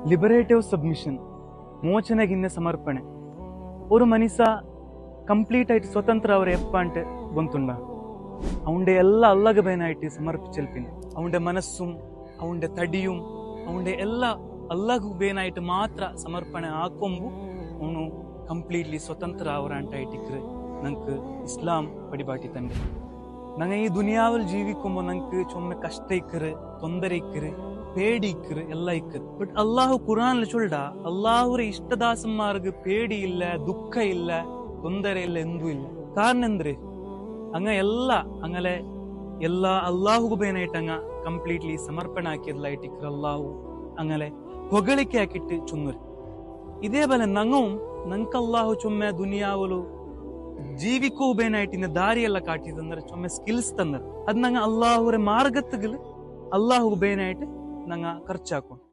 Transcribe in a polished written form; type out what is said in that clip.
ಲಿಬರೇಟಿವ್ submission, ಮೋಚನೆಗಿನ್ನ ಸಮರ್ಪಣೆ. ഒരു ಮನುಷ್ಯ ಕಂಪ್ಲೀಟ್ ಆയിട്ട് ಸ್ವತಂತ್ರ അവർ എപ്പാണ്ട് ഗൊന്തുണ്ട അവന്റെ എല്ലാ അല്ലക ബേനായിട്ട് സമർപ്പിച്ചെൽപ്പിന് അവന്റെ മനസ്സും അവന്റെ തടിയും അവന്റെ എല്ലാ അല്ലഗു ബേനായിട്ട് മാത്ര സമർപ്പണ ആക്കുമ്പോ ಅವನು ಕಂಪ್ಲೀಟ್ಲಿ ಸ್ವತಂತ್ರ ಅವರಂಟಾയിട്ടിക്കറ് നമുക്ക് ഇസ്ലാം പടിപാട്ടി തന്നെ. ഞങ്ങ ഈ ദുനിയാവിൽ ജീവിക്കുമ്പോ നമുക്ക് ചുമ്മാ കഷ്ട ഇക്കറ്, ತೊಂದರೆ ഇക്കറ്, പേടി ഇക്കറ്, ಎಲ್ಲ ഇക്കറ്. ബട്ട് അള്ളാഹു ഖുർആനിൽ ചൊല്ലടാ, അള്ളാഹുരെ ഇഷ്ടദാസന്മാർക്ക് പേടിയില്ല, ദുഃഖ ಇಲ್ಲ, ತೊಂದರೆ ಇಲ್ಲ, ಎಂದೂ ಇಲ್ಲ. ಕಾರಣ ಅಂದ್ರೆ ಅಂಗ ಅಂಗಲೆ ಎಲ್ಲ ಅಲ್ಲಾಹುಗು ಬೇನಾയിട്ട് ಅಂಗ ಕಂಪ್ಲೀಟ್ಲಿ ಸಮರ್ಪಣೆ ಹಾಕಿರ್ಲಾയിട്ടിക്കറ് അള്ളാഹു അങ്ങനെ ಹೊಗಳಿಕೆ ಹಾಕಿಟ್ಟು ചുന്നൂര്. ഇതേപോലെ ನಂಗೆ ಅಲ್ಲಾಹು ಚೊಮ್ಮೆ ದುನಿಯಾವಲು ಜೀವಿಕೂ ಬೇನಾയിട്ടിನ ದಾರಿಯೆಲ್ಲ ಕಾಟಿದಂದ್ರೆ ಚೊಮ್ಮೆ ಸ್ಕಿಲ್ಸ್ ತಂದ್ರೆ ಅದ್ ನಂಗೆ ಅಲ್ಲಾಹುರೆ ಮಾರ್ಗತ್ತಗಲು ಅಲ್ಲಾಹು ಬೇನಾയിട്ട് ನಂಗೆ ಖರ್ಚಾಕೊಂಡು